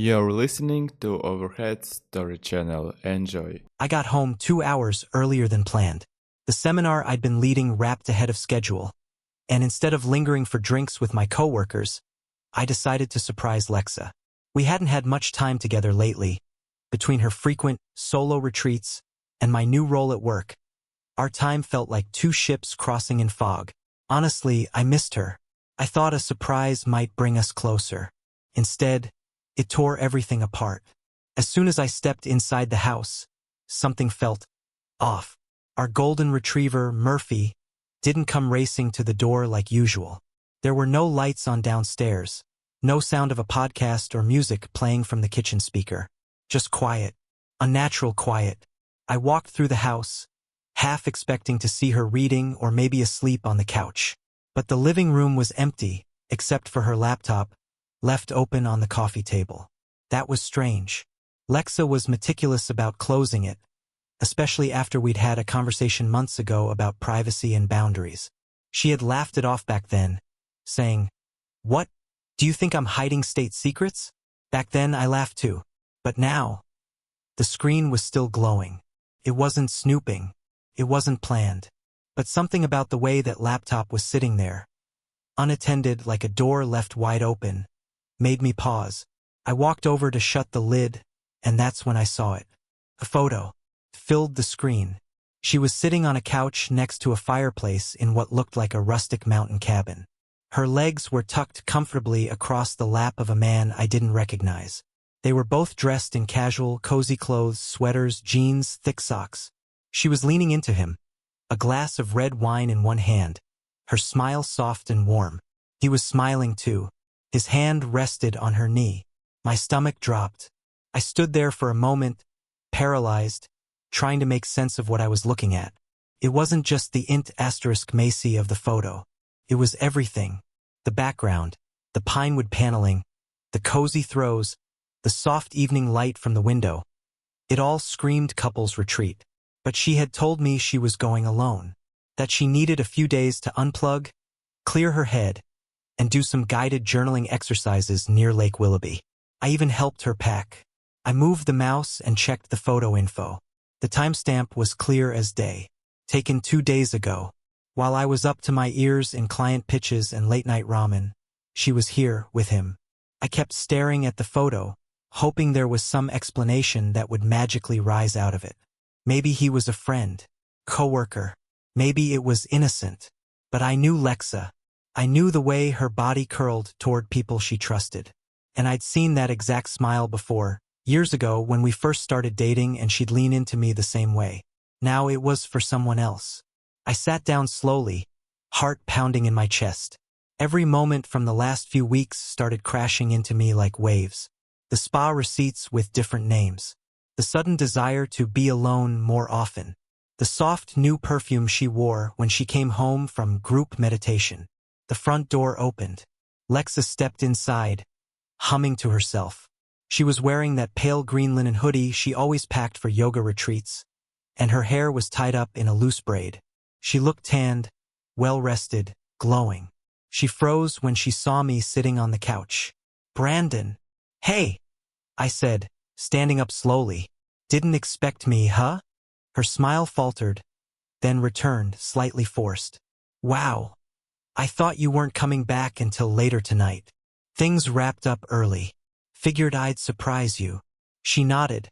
You're listening to Overhead Story Channel. Enjoy. I got home 2 hours earlier than planned. The seminar I'd been leading wrapped ahead of schedule, and instead of lingering for drinks with my coworkers, I decided to surprise Lexa. We hadn't had much time together lately. Between her frequent solo retreats and my new role at work, our time felt like two ships crossing in fog. Honestly, I missed her. I thought a surprise might bring us closer. Instead, it tore everything apart. As soon as I stepped inside the house, something felt off. Our golden retriever, Murphy, didn't come racing to the door like usual. There were no lights on downstairs, no sound of a podcast or music playing from the kitchen speaker. Just quiet, unnatural quiet. I walked through the house, half expecting to see her reading or maybe asleep on the couch. But the living room was empty, except for her laptop, left open on the coffee table. That was strange. Lexa was meticulous about closing it, especially after we'd had a conversation months ago about privacy and boundaries. She had laughed it off back then, saying, "What? Do you think I'm hiding state secrets?" Back then I laughed too. But now, the screen was still glowing. It wasn't snooping. It wasn't planned. But something about the way that laptop was sitting there, unattended like a door left wide open, made me pause. I walked over to shut the lid, and that's when I saw it. A photo filled the screen. She was sitting on a couch next to a fireplace in what looked like a rustic mountain cabin. Her legs were tucked comfortably across the lap of a man I didn't recognize. They were both dressed in casual, cozy clothes, sweaters, jeans, thick socks. She was leaning into him, a glass of red wine in one hand, her smile soft and warm. He was smiling too. His hand rested on her knee. My stomach dropped. I stood there for a moment, paralyzed, trying to make sense of what I was looking at. It wasn't just the int asterisk Macy of the photo. It was everything. The background, the pinewood paneling, the cozy throws, the soft evening light from the window. It all screamed couples retreat. But she had told me she was going alone, that she needed a few days to unplug, clear her head, and do some guided journaling exercises near Lake Willoughby. I even helped her pack. I moved the mouse and checked the photo info. The timestamp was clear as day, taken 2 days ago. While I was up to my ears in client pitches and late-night ramen, she was here with him. I kept staring at the photo, hoping there was some explanation that would magically rise out of it. Maybe he was a friend, coworker. Maybe it was innocent. But I knew Lexa. I knew the way her body curled toward people she trusted. And I'd seen that exact smile before, years ago when we first started dating and she'd lean into me the same way. Now it was for someone else. I sat down slowly, heart pounding in my chest. Every moment from the last few weeks started crashing into me like waves. The spa receipts with different names. The sudden desire to be alone more often. The soft new perfume she wore when she came home from group meditation. The front door opened. Lexa stepped inside, humming to herself. She was wearing that pale green linen hoodie she always packed for yoga retreats, and her hair was tied up in a loose braid. She looked tanned, well-rested, glowing. She froze when she saw me sitting on the couch. "Brandon." "Hey," I said, standing up slowly. "Didn't expect me, huh?" Her smile faltered, then returned, slightly forced. "Wow. I thought you weren't coming back until later tonight. Things wrapped up early. Figured I'd surprise you." She nodded,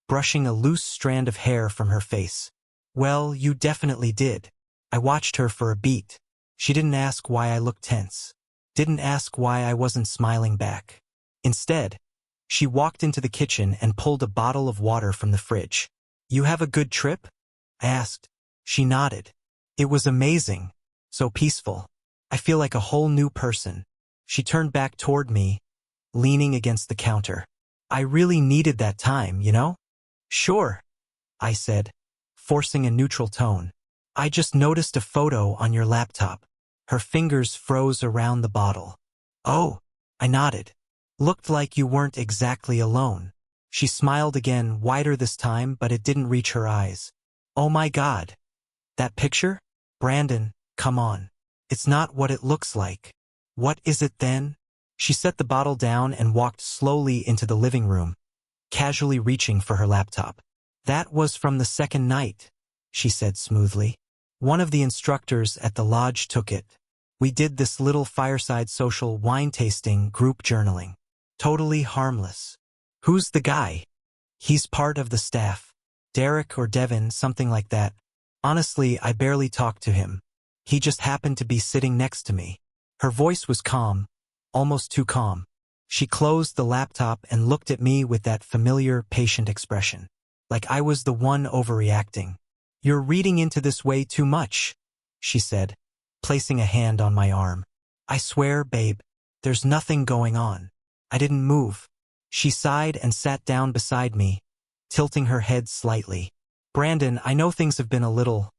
brushing a loose strand of hair from her face. "Well, you definitely did." I watched her for a beat. She didn't ask why I looked tense. Didn't ask why I wasn't smiling back. Instead, she walked into the kitchen and pulled a bottle of water from the fridge. "You have a good trip?" I asked. She nodded. "It was amazing. So peaceful. I feel like a whole new person." She turned back toward me, leaning against the counter. "I really needed that time, you know?" "Sure," I said, forcing a neutral tone. "I just noticed a photo on your laptop." Her fingers froze around the bottle. "Oh," I nodded. "Looked like you weren't exactly alone." She smiled again, wider this time, but it didn't reach her eyes. "Oh my God. That picture? Brandon, come on. It's not what it looks like." "What is it then?" She set the bottle down and walked slowly into the living room, casually reaching for her laptop. "That was from the second night," she said smoothly. "One of the instructors at the lodge took it. We did this little fireside social wine tasting group journaling. Totally harmless." "Who's the guy?" "He's part of the staff. Derek or Devin, something like that. Honestly, I barely talked to him. He just happened to be sitting next to me." Her voice was calm, almost too calm. She closed the laptop and looked at me with that familiar, patient expression. Like I was the one overreacting. "You're reading into this way too much," she said, placing a hand on my arm. "I swear, babe, there's nothing going on. I didn't move." She sighed and sat down beside me, tilting her head slightly. "Brandon, I know things have been a little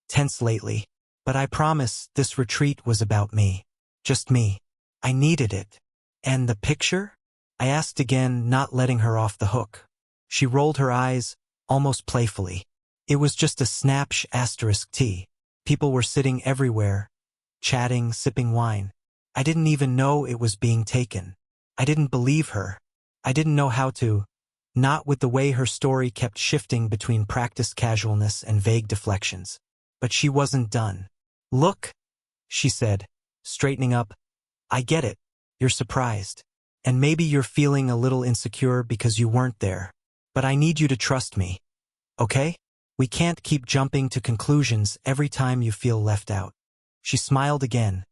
tense lately, but I promise this retreat was about me. Just me. I needed it." "And the picture?" I asked again, not letting her off the hook. She rolled her eyes, almost playfully. "It was just a *T. People were sitting everywhere, chatting, sipping wine. I didn't even know it was being taken. I didn't believe her. I didn't know how to, not with the way her story kept shifting between practiced casualness and vague deflections. But she wasn't done. "Look," she said, straightening up. "I get it. You're surprised. And maybe you're feeling a little insecure because you weren't there. But I need you to trust me. Okay? We can't keep jumping to conclusions every time you feel left out." She smiled again.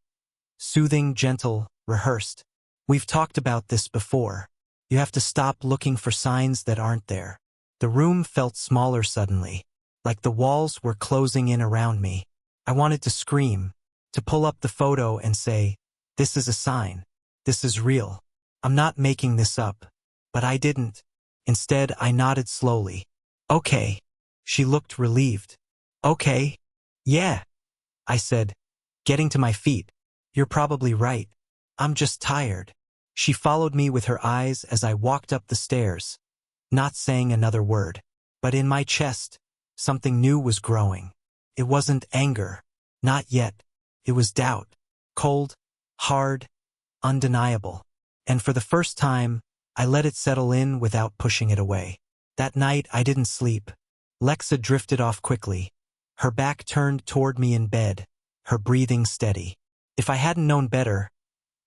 Soothing, gentle, rehearsed. "We've talked about this before. You have to stop looking for signs that aren't there." The room felt smaller suddenly, like the walls were closing in around me. I wanted to scream, to pull up the photo and say, "This is a sign. This is real. I'm not making this up." But I didn't. Instead, I nodded slowly. "Okay." She looked relieved. "Okay. Yeah," I said, getting to my feet. "You're probably right. I'm just tired." She followed me with her eyes as I walked up the stairs, not saying another word. But in my chest, something new was growing. It wasn't anger. Not yet. It was doubt. Cold, hard, undeniable. And for the first time, I let it settle in without pushing it away. That night, I didn't sleep. Lexa drifted off quickly, her back turned toward me in bed, her breathing steady. If I hadn't known better,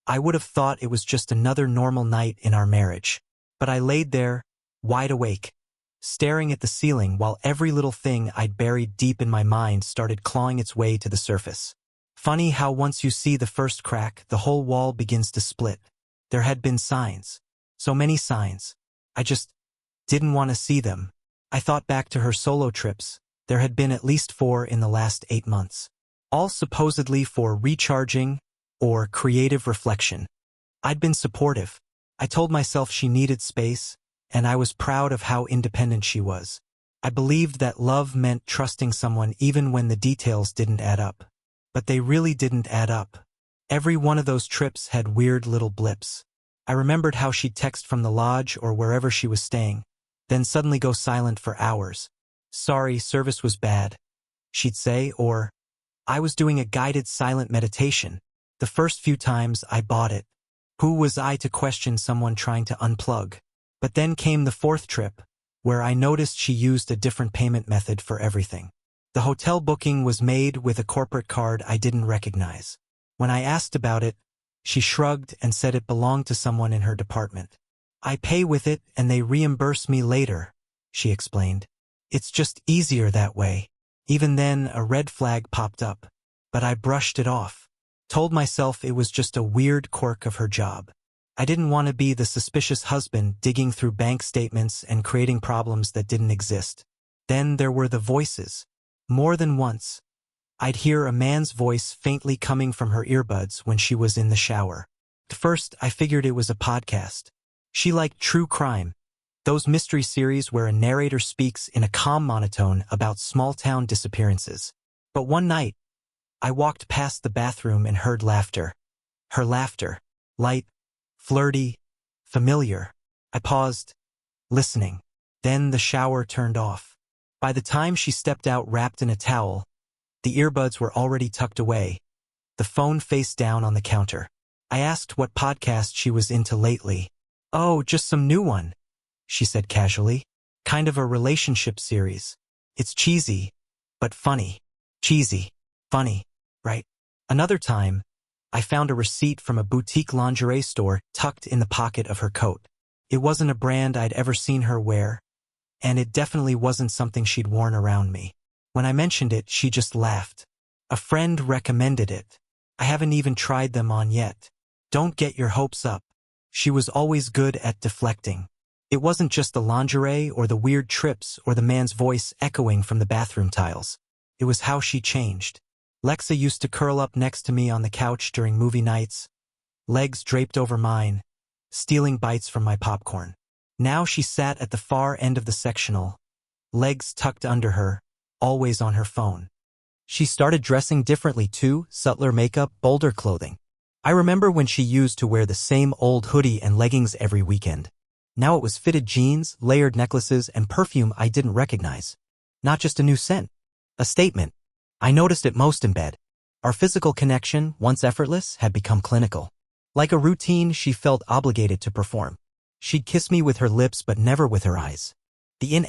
I would have thought it was just another normal night in our marriage. But I laid there, wide awake, staring at the ceiling while every little thing I'd buried deep in my mind started clawing its way to the surface. Funny how once you see the first crack, the whole wall begins to split. There had been signs. So many signs. I just didn't want to see them. I thought back to her solo trips. There had been at least 4 in the last 8 months. All supposedly for recharging or creative reflection. I'd been supportive. I told myself she needed space, and I was proud of how independent she was. I believed that love meant trusting someone even when the details didn't add up. But they really didn't add up. Every one of those trips had weird little blips. I remembered how she'd text from the lodge or wherever she was staying, then suddenly go silent for hours. "Sorry, service was bad," she'd say, or, "I was doing a guided silent meditation." The first few times I bought it. Who was I to question someone trying to unplug? But then came the 4th trip, where I noticed she used a different payment method for everything. The hotel booking was made with a corporate card I didn't recognize. When I asked about it, she shrugged and said it belonged to someone in her department. "I pay with it and they reimburse me later," she explained. "It's just easier that way." Even then, a red flag popped up, but I brushed it off. Told myself it was just a weird quirk of her job. I didn't want to be the suspicious husband digging through bank statements and creating problems that didn't exist. Then there were the voices. More than once, I'd hear a man's voice faintly coming from her earbuds when she was in the shower. At first, I figured it was a podcast. She liked true crime, those mystery series where a narrator speaks in a calm monotone about small-town disappearances. But one night, I walked past the bathroom and heard laughter. Her laughter. Light, flirty, familiar. I paused, listening. Then the shower turned off. By the time she stepped out wrapped in a towel, the earbuds were already tucked away, the phone face down on the counter. I asked what podcast she was into lately. Oh, just some new one, she said casually. Kind of a relationship series. It's cheesy, but funny. Cheesy, funny, right? Another time, I found a receipt from a boutique lingerie store tucked in the pocket of her coat. It wasn't a brand I'd ever seen her wear, and it definitely wasn't something she'd worn around me. When I mentioned it, she just laughed. A friend recommended it. I haven't even tried them on yet. Don't get your hopes up. She was always good at deflecting. It wasn't just the lingerie or the weird trips or the man's voice echoing from the bathroom tiles. It was how she changed. Lexa used to curl up next to me on the couch during movie nights, legs draped over mine, stealing bites from my popcorn. Now she sat at the far end of the sectional, legs tucked under her, always on her phone. She started dressing differently too, subtler makeup, bolder clothing. I remember when she used to wear the same old hoodie and leggings every weekend. Now it was fitted jeans, layered necklaces, and perfume I didn't recognize. Not just a new scent. A statement. I noticed it most in bed. Our physical connection, once effortless, had become clinical. Like a routine she felt obligated to perform. She'd kiss me with her lips but never with her eyes. The in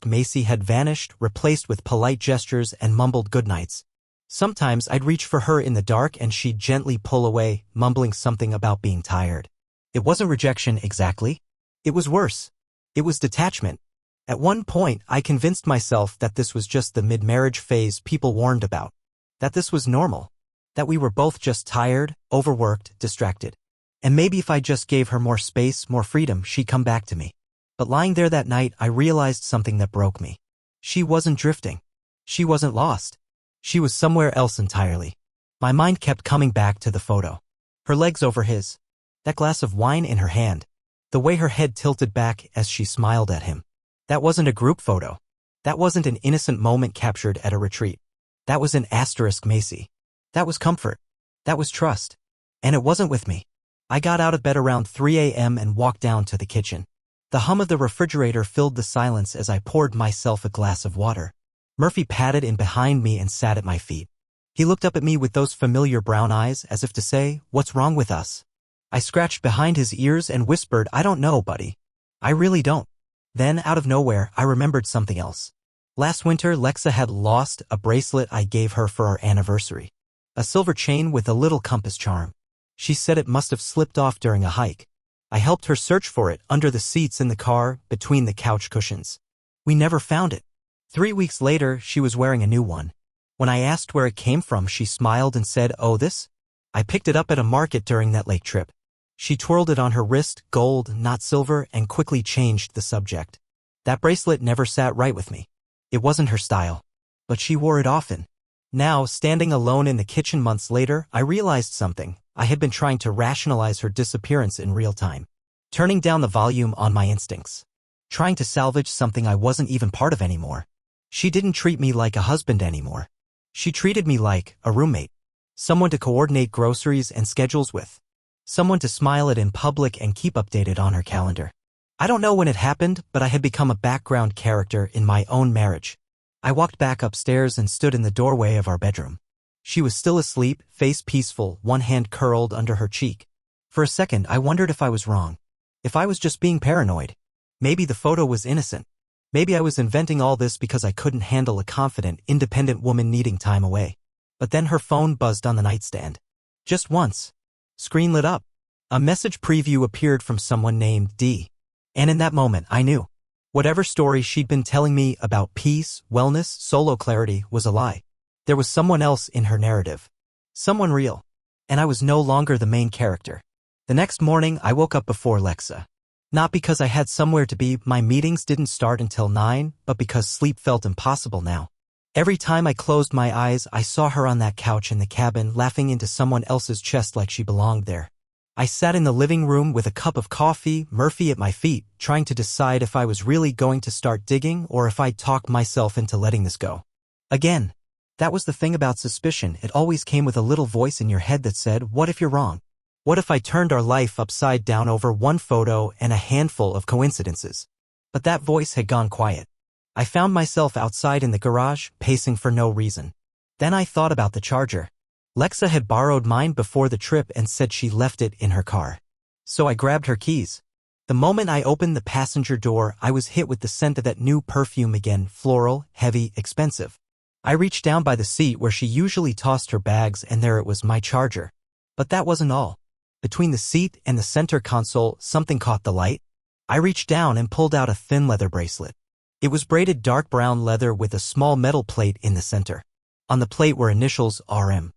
Macy had vanished, replaced with polite gestures and mumbled goodnights. Sometimes I'd reach for her in the dark and she'd gently pull away, mumbling something about being tired. It wasn't rejection exactly. It was worse. It was detachment. At one point, I convinced myself that this was just the mid-marriage phase people warned about. That this was normal. That we were both just tired, overworked, distracted. And maybe if I just gave her more space, more freedom, she'd come back to me. But lying there that night, I realized something that broke me. She wasn't drifting. She wasn't lost. She was somewhere else entirely. My mind kept coming back to the photo. Her legs over his. That glass of wine in her hand. The way her head tilted back as she smiled at him. That wasn't a group photo. That wasn't an innocent moment captured at a retreat. That was an Macy. That was comfort. That was trust. And it wasn't with me. I got out of bed around 3 a.m. and walked down to the kitchen. The hum of the refrigerator filled the silence as I poured myself a glass of water. Murphy padded in behind me and sat at my feet. He looked up at me with those familiar brown eyes as if to say, "What's wrong with us?" I scratched behind his ears and whispered, "I don't know, buddy. I really don't." Then, out of nowhere, I remembered something else. Last winter, Lexa had lost a bracelet I gave her for our anniversary. A silver chain with a little compass charm. She said it must have slipped off during a hike. I helped her search for it under the seats in the car, between the couch cushions. We never found it. 3 weeks later, she was wearing a new one. When I asked where it came from, she smiled and said, "Oh, this? I picked it up at a market during that lake trip." She twirled it on her wrist, gold, not silver, and quickly changed the subject. That bracelet never sat right with me. It wasn't her style. But she wore it often. Now, standing alone in the kitchen months later, I realized something. I had been trying to rationalize her disappearance in real time. Turning down the volume on my instincts. Trying to salvage something I wasn't even part of anymore. She didn't treat me like a husband anymore. She treated me like a roommate. Someone to coordinate groceries and schedules with. Someone to smile at in public and keep updated on her calendar. I don't know when it happened, but I had become a background character in my own marriage. I walked back upstairs and stood in the doorway of our bedroom. She was still asleep, face peaceful, one hand curled under her cheek. For a second, I wondered if I was wrong. If I was just being paranoid. Maybe the photo was innocent. Maybe I was inventing all this because I couldn't handle a confident, independent woman needing time away. But then her phone buzzed on the nightstand. Just once. Screen lit up. A message preview appeared from someone named D. And in that moment, I knew. Whatever story she'd been telling me about peace, wellness, solo clarity was a lie. There was someone else in her narrative. Someone real. And I was no longer the main character. The next morning, I woke up before Lexa. Not because I had somewhere to be, my meetings didn't start until 9, but because sleep felt impossible now. Every time I closed my eyes, I saw her on that couch in the cabin, laughing into someone else's chest like she belonged there. I sat in the living room with a cup of coffee, Murphy at my feet, trying to decide if I was really going to start digging or if I'd talked myself into letting this go. Again, that was the thing about suspicion. It always came with a little voice in your head that said, "What if you're wrong? What if I turned our life upside down over one photo and a handful of coincidences?" But that voice had gone quiet. I found myself outside in the garage, pacing for no reason. Then I thought about the charger. Lexa had borrowed mine before the trip and said she left it in her car. So I grabbed her keys. The moment I opened the passenger door, I was hit with the scent of that new perfume again, floral, heavy, expensive. I reached down by the seat where she usually tossed her bags, and there it was, my charger. But that wasn't all. Between the seat and the center console, something caught the light. I reached down and pulled out a thin leather bracelet. It was braided dark brown leather with a small metal plate in the center. On the plate were initials RM.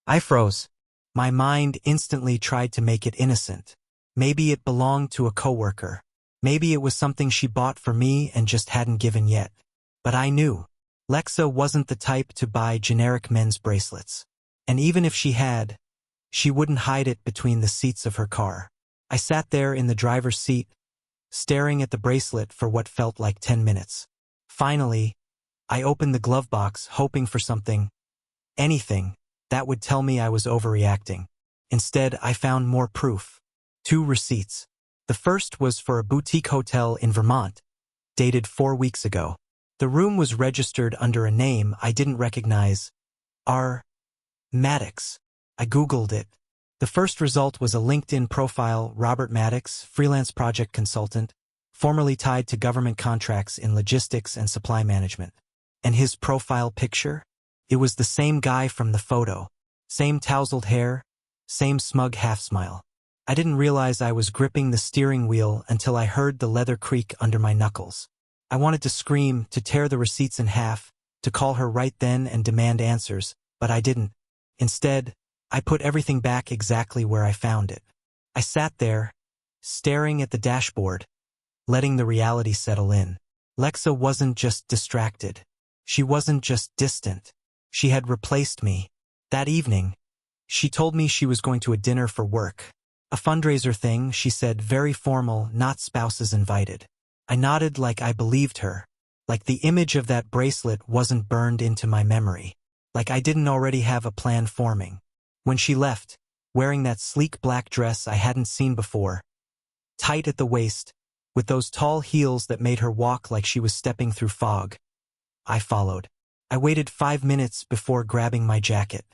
I froze. My mind instantly tried to make it innocent. Maybe it belonged to a coworker. Maybe it was something she bought for me and just hadn't given yet. But I knew. Lexa wasn't the type to buy generic men's bracelets. And even if she had, she wouldn't hide it between the seats of her car. I sat there in the driver's seat, staring at the bracelet for what felt like 10 minutes. Finally, I opened the glove box, hoping for something, anything, that would tell me I was overreacting. Instead, I found more proof. 2 receipts. The first was for a boutique hotel in Vermont, dated 4 weeks ago. The room was registered under a name I didn't recognize. R. Maddox. I Googled it. The first result was a LinkedIn profile, Robert Maddox, freelance project consultant, formerly tied to government contracts in logistics and supply management. And his profile picture? It was the same guy from the photo. Same tousled hair, same smug half-smile. I didn't realize I was gripping the steering wheel until I heard the leather creak under my knuckles. I wanted to scream, to tear the receipts in half, to call her right then and demand answers, but I didn't. Instead, I put everything back exactly where I found it. I sat there, staring at the dashboard, letting the reality settle in. Lexa wasn't just distracted. She wasn't just distant. She had replaced me. That evening, she told me she was going to a dinner for work. A fundraiser thing, she said, very formal, not spouses invited. I nodded like I believed her, like the image of that bracelet wasn't burned into my memory, like I didn't already have a plan forming. When she left, wearing that sleek black dress I hadn't seen before, tight at the waist, with those tall heels that made her walk like she was stepping through fog, I followed. I waited 5 minutes before grabbing my jacket.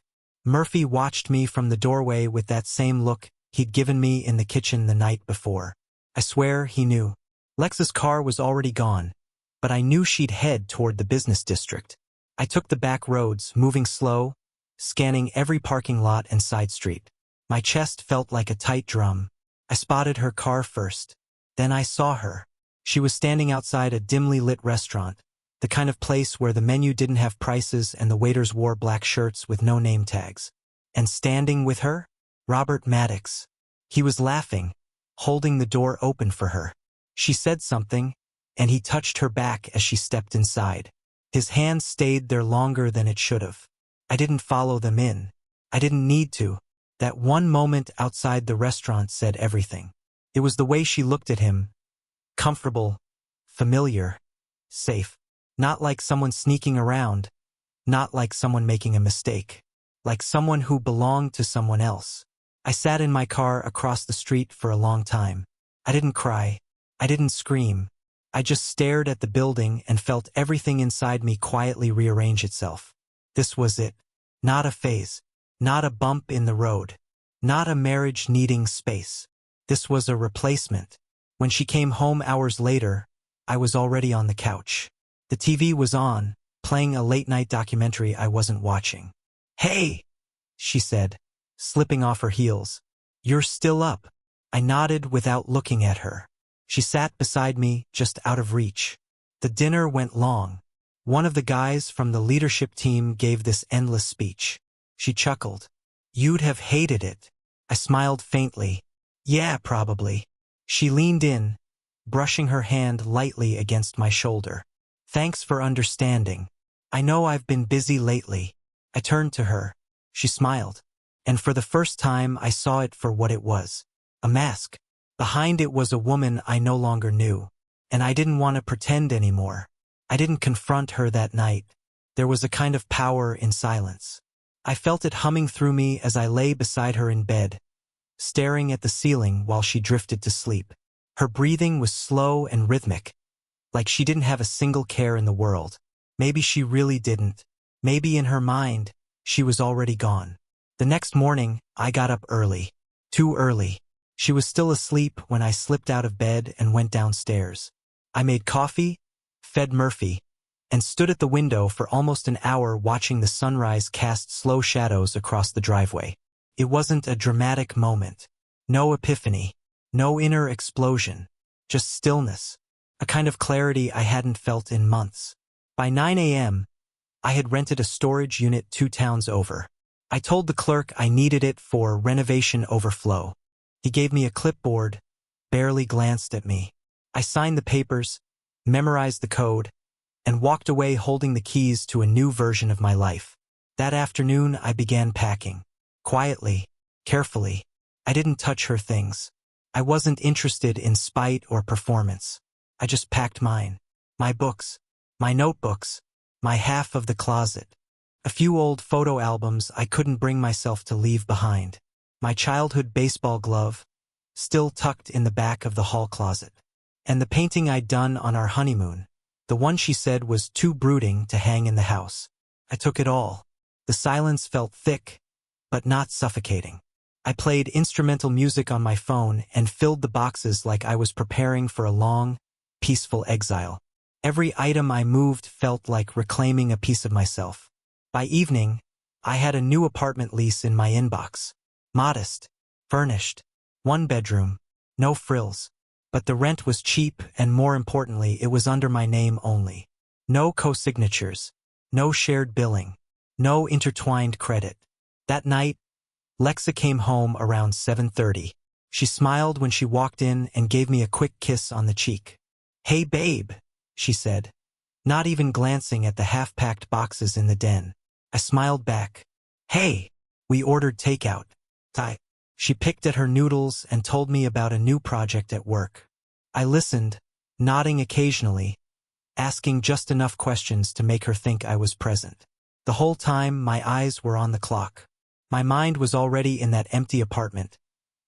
Murphy watched me from the doorway with that same look he'd given me in the kitchen the night before. I swear he knew. Lexa's car was already gone, but I knew she'd head toward the business district. I took the back roads, moving slow, scanning every parking lot and side street. My chest felt like a tight drum. I spotted her car first. Then I saw her. She was standing outside a dimly lit restaurant, the kind of place where the menu didn't have prices and the waiters wore black shirts with no name tags. And standing with her? Robert Maddox. He was laughing, holding the door open for her. She said something, and he touched her back as she stepped inside. His hand stayed there longer than it should have. I didn't follow them in. I didn't need to. That one moment outside the restaurant said everything. It was the way she looked at him. Comfortable, familiar, safe. Not like someone sneaking around. Not like someone making a mistake. Like someone who belonged to someone else. I sat in my car across the street for a long time. I didn't cry. I didn't scream. I just stared at the building and felt everything inside me quietly rearrange itself. This was it. Not a phase. Not a bump in the road. Not a marriage needing space. This was a replacement. When she came home hours later, I was already on the couch. The TV was on, playing a late-night documentary I wasn't watching. "Hey," she said, slipping off her heels. "You're still up." I nodded without looking at her. She sat beside me, just out of reach. The dinner went long. One of the guys from the leadership team gave this endless speech. She chuckled. "You'd have hated it." I smiled faintly. "Yeah, probably." She leaned in, brushing her hand lightly against my shoulder. "Thanks for understanding. I know I've been busy lately." I turned to her. She smiled. And for the first time I saw it for what it was. A mask. Behind it was a woman I no longer knew. And I didn't want to pretend anymore. I didn't confront her that night. There was a kind of power in silence. I felt it humming through me as I lay beside her in bed, staring at the ceiling while she drifted to sleep. Her breathing was slow and rhythmic, like she didn't have a single care in the world. Maybe she really didn't. Maybe in her mind, she was already gone. The next morning, I got up early. Too early. She was still asleep when I slipped out of bed and went downstairs. I made coffee, fed Murphy, and stood at the window for almost an hour watching the sunrise cast slow shadows across the driveway. It wasn't a dramatic moment. No epiphany. No inner explosion. Just stillness. A kind of clarity I hadn't felt in months. By 9 a.m., I had rented a storage unit 2 towns over. I told the clerk I needed it for renovation overflow. He gave me a clipboard, barely glanced at me. I signed the papers, memorized the code, and walked away holding the keys to a new version of my life. That afternoon, I began packing. Quietly, carefully. I didn't touch her things. I wasn't interested in spite or performance. I just packed mine. My books. My notebooks. My half of the closet. A few old photo albums I couldn't bring myself to leave behind. My childhood baseball glove, still tucked in the back of the hall closet. And the painting I'd done on our honeymoon, the one she said was too brooding to hang in the house. I took it all. The silence felt thick, but not suffocating. I played instrumental music on my phone and filled the boxes like I was preparing for a long, peaceful exile. Every item I moved felt like reclaiming a piece of myself. By evening, I had a new apartment lease in my inbox. Modest, furnished, 1 bedroom, no frills. But the rent was cheap and more importantly, it was under my name only. No co-signatures, no shared billing, no intertwined credit. That night, Lexa came home around 7:30. She smiled when she walked in and gave me a quick kiss on the cheek. "Hey babe," she said, not even glancing at the half-packed boxes in the den. I smiled back. "Hey, we ordered takeout." She picked at her noodles and told me about a new project at work. I listened, nodding occasionally, asking just enough questions to make her think I was present. The whole time, my eyes were on the clock. My mind was already in that empty apartment,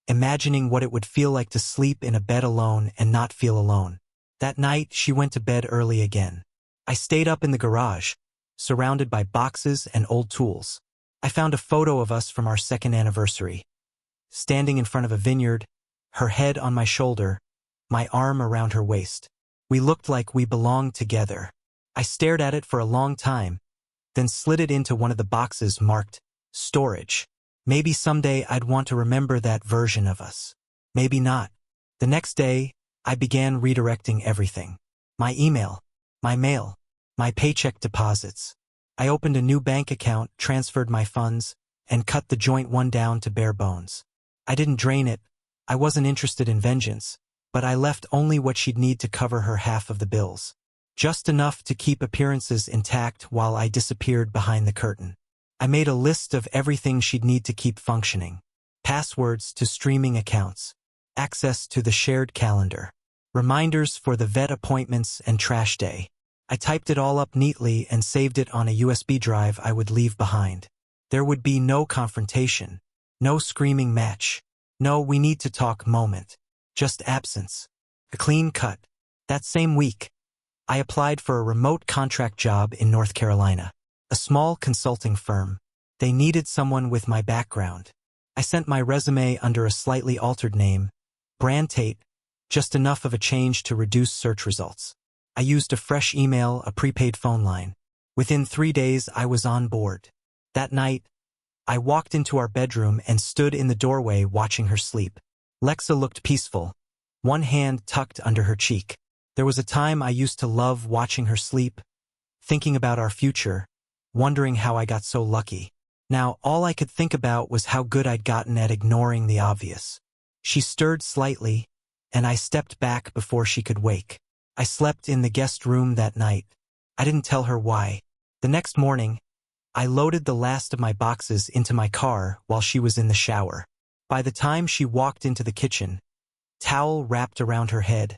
imagining what it would feel like to sleep in a bed alone and not feel alone. That night, she went to bed early again. I stayed up in the garage, surrounded by boxes and old tools. I found a photo of us from our 2nd anniversary. Standing in front of a vineyard, her head on my shoulder, my arm around her waist. We looked like we belonged together. I stared at it for a long time, then slid it into one of the boxes marked storage. Maybe someday I'd want to remember that version of us. Maybe not. The next day, I began redirecting everything. My email, my mail, my paycheck deposits. I opened a new bank account, transferred my funds, and cut the joint one down to bare bones. I didn't drain it. I wasn't interested in vengeance, but I left only what she'd need to cover her half of the bills. Just enough to keep appearances intact while I disappeared behind the curtain. I made a list of everything she'd need to keep functioning. Passwords to streaming accounts. Access to the shared calendar. Reminders for the vet appointments and trash day. I typed it all up neatly and saved it on a USB drive I would leave behind. There would be no confrontation. No screaming match. No we need to talk moment. Just absence. A clean cut. That same week, I applied for a remote contract job in North Carolina. A small consulting firm. They needed someone with my background. I sent my resume under a slightly altered name, Brand Tate, just enough of a change to reduce search results. I used a fresh email, a prepaid phone line. Within 3 days, I was on board. That night, I walked into our bedroom and stood in the doorway watching her sleep. Lexa looked peaceful, one hand tucked under her cheek. There was a time I used to love watching her sleep, thinking about our future, wondering how I got so lucky. Now, all I could think about was how good I'd gotten at ignoring the obvious. She stirred slightly, and I stepped back before she could wake. I slept in the guest room that night. I didn't tell her why. The next morning, I loaded the last of my boxes into my car while she was in the shower. By the time she walked into the kitchen, towel wrapped around her head,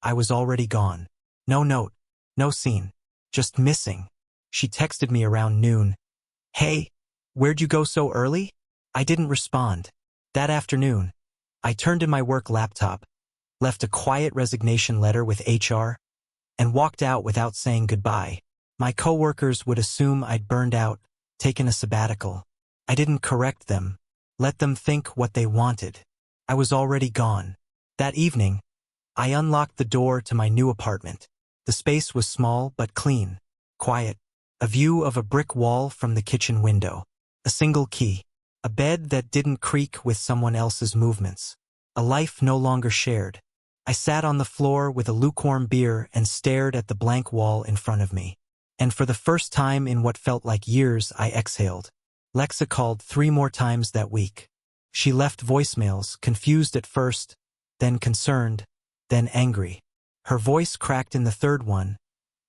I was already gone. No note, no scene, just missing. She texted me around noon. "Hey, where'd you go so early?" I didn't respond. That afternoon, I turned in my work laptop, left a quiet resignation letter with HR, and walked out without saying goodbye. My coworkers would assume I'd burned out, taken a sabbatical. I didn't correct them. Let them think what they wanted. I was already gone. That evening, I unlocked the door to my new apartment. The space was small but clean, quiet. A view of a brick wall from the kitchen window. A single key. A bed that didn't creak with someone else's movements. A life no longer shared. I sat on the floor with a lukewarm beer and stared at the blank wall in front of me. And for the first time in what felt like years, I exhaled. Lexa called 3 more times that week. She left voicemails, confused at first, then concerned, then angry. Her voice cracked in the third one,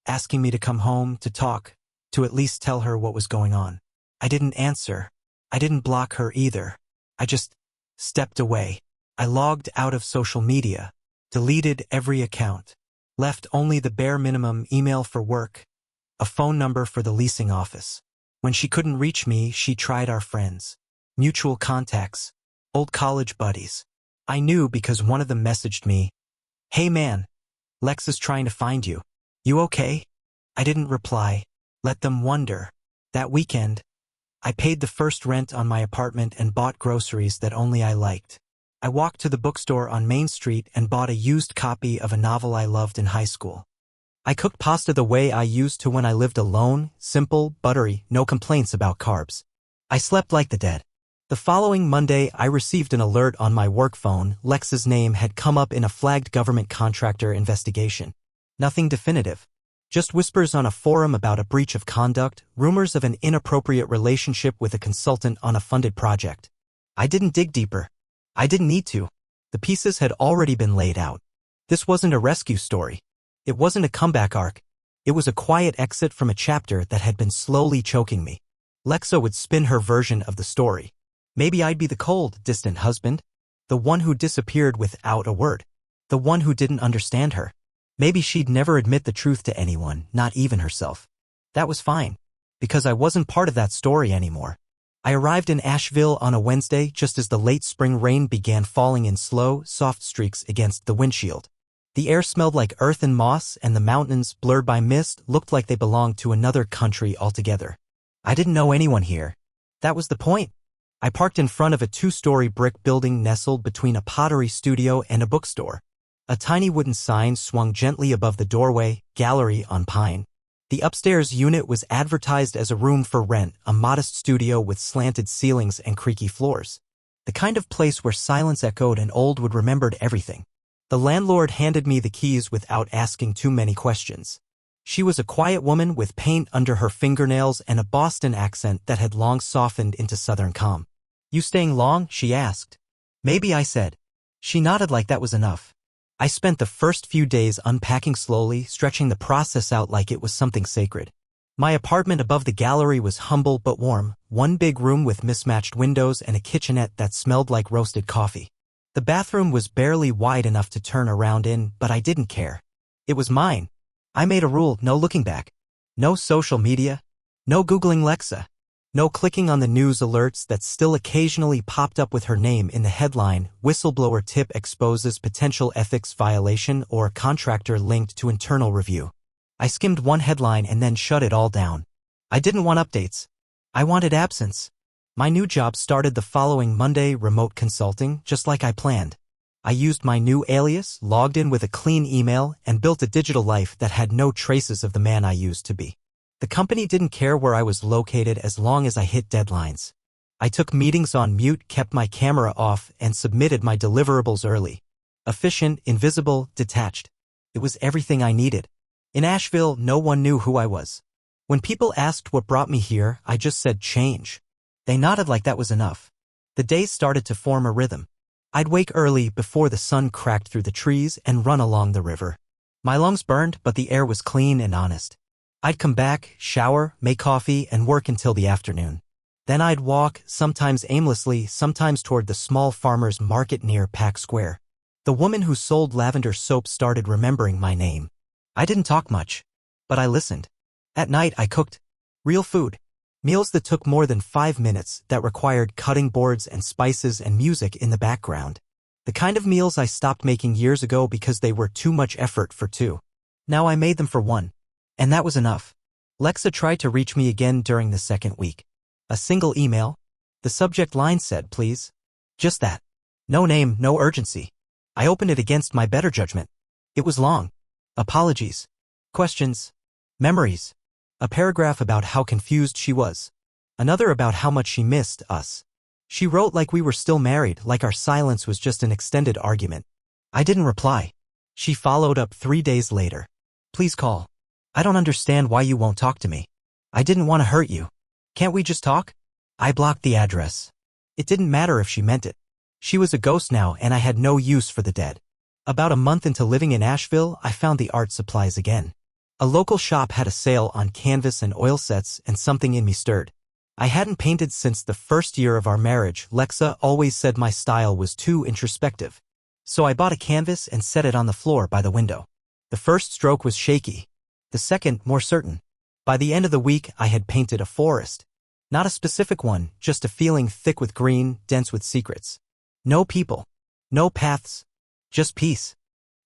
asking me to come home, to talk, to at least tell her what was going on. I didn't answer. I didn't block her either. I just stepped away. I logged out of social media, deleted every account, left only the bare minimum: email for work, a phone number for the leasing office. When she couldn't reach me, she tried our friends, mutual contacts, old college buddies. I knew because one of them messaged me, "Hey man, Lex is trying to find you. You okay?" I didn't reply. Let them wonder. That weekend, I paid the first rent on my apartment and bought groceries that only I liked. I walked to the bookstore on Main Street and bought a used copy of a novel I loved in high school. I cooked pasta the way I used to when I lived alone, simple, buttery, no complaints about carbs. I slept like the dead. The following Monday, I received an alert on my work phone. Lex's name had come up in a flagged government contractor investigation. Nothing definitive. Just whispers on a forum about a breach of conduct, rumors of an inappropriate relationship with a consultant on a funded project. I didn't dig deeper. I didn't need to. The pieces had already been laid out. This wasn't a rescue story. It wasn't a comeback arc. It was a quiet exit from a chapter that had been slowly choking me. Lexa would spin her version of the story. Maybe I'd be the cold, distant husband. The one who disappeared without a word. The one who didn't understand her. Maybe she'd never admit the truth to anyone, not even herself. That was fine, because I wasn't part of that story anymore. I arrived in Asheville on a Wednesday just as the late spring rain began falling in slow, soft streaks against the windshield. The air smelled like earth and moss, and the mountains, blurred by mist, looked like they belonged to another country altogether. I didn't know anyone here. That was the point. I parked in front of a 2-story brick building nestled between a pottery studio and a bookstore. A tiny wooden sign swung gently above the doorway, "Gallery on Pine." The upstairs unit was advertised as a room for rent, a modest studio with slanted ceilings and creaky floors. The kind of place where silence echoed and old would remembered everything. The landlord handed me the keys without asking too many questions. She was a quiet woman with paint under her fingernails and a Boston accent that had long softened into Southern calm. "You staying long?" she asked. "Maybe," I said. She nodded like that was enough. I spent the first few days unpacking slowly, stretching the process out like it was something sacred. My apartment above the gallery was humble but warm, one big room with mismatched windows and a kitchenette that smelled like roasted coffee. The bathroom was barely wide enough to turn around in, but I didn't care. It was mine. I made a rule: no looking back. No social media. No Googling Lexa. No clicking on the news alerts that still occasionally popped up with her name in the headline: "Whistleblower tip exposes potential ethics violation," or "Contractor linked to internal review." I skimmed one headline and then shut it all down. I didn't want updates. I wanted absence. My new job started the following Monday: remote consulting, just like I planned. I used my new alias, logged in with a clean email, and built a digital life that had no traces of the man I used to be. The company didn't care where I was located as long as I hit deadlines. I took meetings on mute, kept my camera off, and submitted my deliverables early. Efficient, invisible, detached. It was everything I needed. In Asheville, no one knew who I was. When people asked what brought me here, I just said change. They nodded like that was enough. The days started to form a rhythm. I'd wake early before the sun cracked through the trees and run along the river. My lungs burned, but the air was clean and honest. I'd come back, shower, make coffee, and work until the afternoon. Then I'd walk, sometimes aimlessly, sometimes toward the small farmer's market near Pack Square. The woman who sold lavender soap started remembering my name. I didn't talk much, but I listened. At night I cooked. Real food. Meals that took more than 5 minutes, that required cutting boards and spices and music in the background. The kind of meals I stopped making years ago because they were too much effort for 2. Now I made them for 1. And that was enough. Lexa tried to reach me again during the second week. A single email. The subject line said, please. Just that. No name, no urgency. I opened it against my better judgment. It was long. Apologies. Questions. Memories. A paragraph about how confused she was. Another about how much she missed us. She wrote like we were still married, like our silence was just an extended argument. I didn't reply. She followed up 3 days later. Please call. I don't understand why you won't talk to me. I didn't want to hurt you. Can't we just talk? I blocked the address. It didn't matter if she meant it. She was a ghost now and I had no use for the dead. About a month into living in Asheville, I found the art supplies again. A local shop had a sale on canvas and oil sets and something in me stirred. I hadn't painted since the first year of our marriage. Lexa always said my style was too introspective. So I bought a canvas and set it on the floor by the window. The first stroke was shaky. The second, more certain. By the end of the week, I had painted a forest. Not a specific one, just a feeling thick with green, dense with secrets. No people. No paths. Just peace.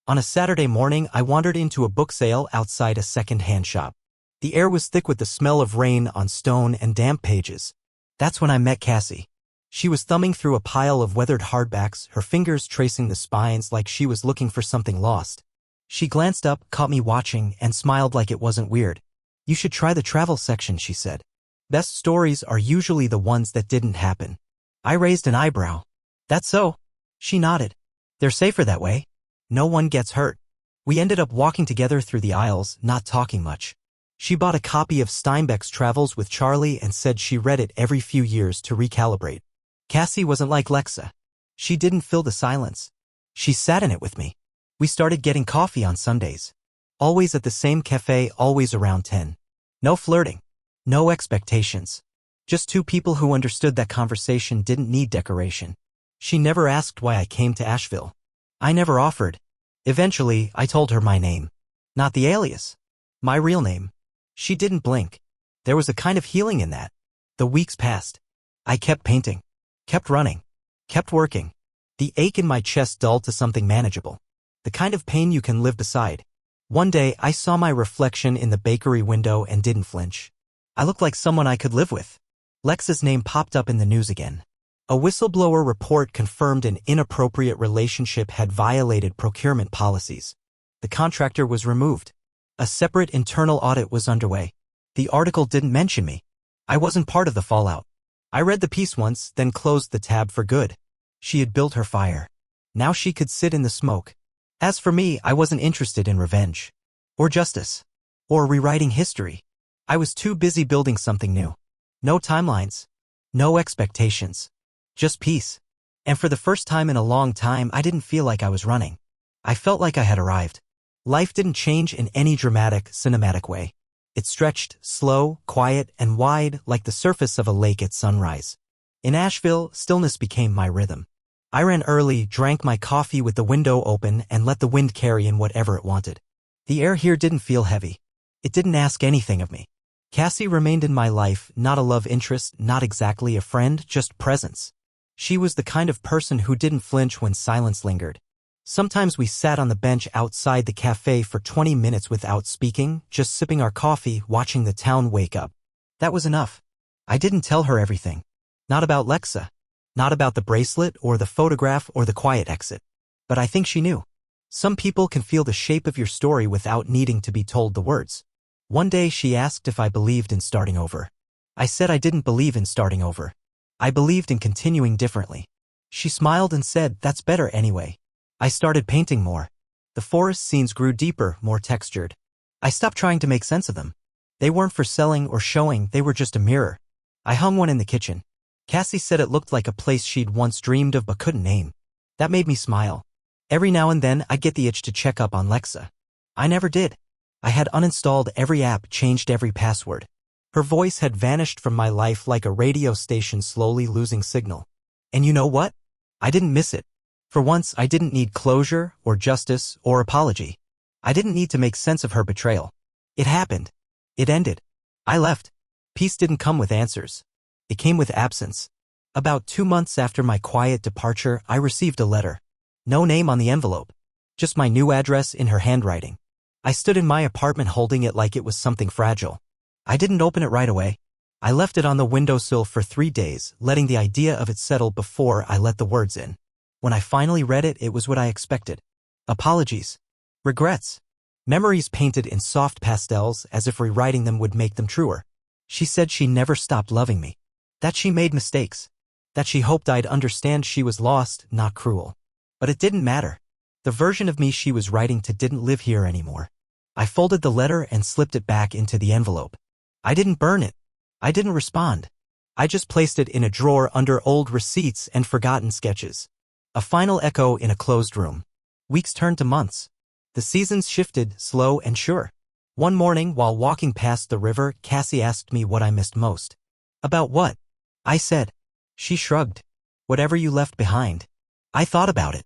On a Saturday morning, I wandered into a book sale outside a second-hand shop. The air was thick with the smell of rain on stone and damp pages. That's when I met Cassie. She was thumbing through a pile of weathered hardbacks, her fingers tracing the spines like she was looking for something lost. She glanced up, caught me watching, and smiled like it wasn't weird. You should try the travel section, she said. Best stories are usually the ones that didn't happen. I raised an eyebrow. That's so? She nodded. They're safer that way. No one gets hurt. We ended up walking together through the aisles, not talking much. She bought a copy of Steinbeck's Travels with Charlie and said she read it every few years to recalibrate. Cassie wasn't like Lexa. She didn't fill the silence. She sat in it with me. We started getting coffee on Sundays. Always at the same cafe, always around 10. No flirting. No expectations. Just two people who understood that conversation didn't need decoration. She never asked why I came to Asheville. I never offered. Eventually, I told her my name. Not the alias. My real name. She didn't blink. There was a kind of healing in that. The weeks passed. I kept painting. Kept running. Kept working. The ache in my chest dulled to something manageable. The kind of pain you can live beside. One day, I saw my reflection in the bakery window and didn't flinch. I looked like someone I could live with. Lexa's name popped up in the news again. A whistleblower report confirmed an inappropriate relationship had violated procurement policies. The contractor was removed. A separate internal audit was underway. The article didn't mention me. I wasn't part of the fallout. I read the piece once, then closed the tab for good. She had built her fire. Now she could sit in the smoke. As for me, I wasn't interested in revenge. Or justice. Or rewriting history. I was too busy building something new. No timelines. No expectations. Just peace. And for the first time in a long time, I didn't feel like I was running. I felt like I had arrived. Life didn't change in any dramatic, cinematic way. It stretched, slow, quiet, and wide like the surface of a lake at sunrise. In Asheville, stillness became my rhythm. I ran early, drank my coffee with the window open, and let the wind carry in whatever it wanted. The air here didn't feel heavy. It didn't ask anything of me. Cassie remained in my life, not a love interest, not exactly a friend, just presence. She was the kind of person who didn't flinch when silence lingered. Sometimes we sat on the bench outside the cafe for 20 minutes without speaking, just sipping our coffee, watching the town wake up. That was enough. I didn't tell her everything. Not about Lexa. Not about the bracelet or the photograph or the quiet exit. But I think she knew. Some people can feel the shape of your story without needing to be told the words. One day she asked if I believed in starting over. I said I didn't believe in starting over. I believed in continuing differently. She smiled and said, that's better anyway. I started painting more. The forest scenes grew deeper, more textured. I stopped trying to make sense of them. They weren't for selling or showing, they were just a mirror. I hung one in the kitchen. Cassie said it looked like a place she'd once dreamed of but couldn't name. That made me smile. Every now and then I'd get the itch to check up on Lexa. I never did. I had uninstalled every app, changed every password. Her voice had vanished from my life like a radio station slowly losing signal. And you know what? I didn't miss it. For once, I didn't need closure, or justice, or apology. I didn't need to make sense of her betrayal. It happened. It ended. I left. Peace didn't come with answers. It came with absence. About 2 months after my quiet departure, I received a letter. No name on the envelope. Just my new address in her handwriting. I stood in my apartment holding it like it was something fragile. I didn't open it right away. I left it on the windowsill for 3 days, letting the idea of it settle before I let the words in. When I finally read it, it was what I expected. Apologies. Regrets. Memories painted in soft pastels as if rewriting them would make them truer. She said she never stopped loving me. That she made mistakes. That she hoped I'd understand she was lost, not cruel. But it didn't matter. The version of me she was writing to didn't live here anymore. I folded the letter and slipped it back into the envelope. I didn't burn it. I didn't respond. I just placed it in a drawer under old receipts and forgotten sketches. A final echo in a closed room. Weeks turned to months. The seasons shifted, slow and sure. One morning, while walking past the river, Cassie asked me what I missed most. About what? I said. She shrugged. Whatever you left behind. I thought about it.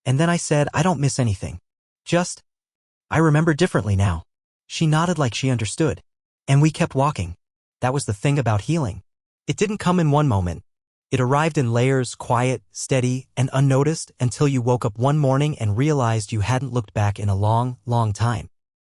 And then I said, I don't miss anything. Just, I remember differently now. She nodded like she understood. And we kept walking. That was the thing about healing. It didn't come in one moment. It arrived in layers, quiet, steady, and unnoticed until you woke up one morning and realized you hadn't looked back in a long, long time.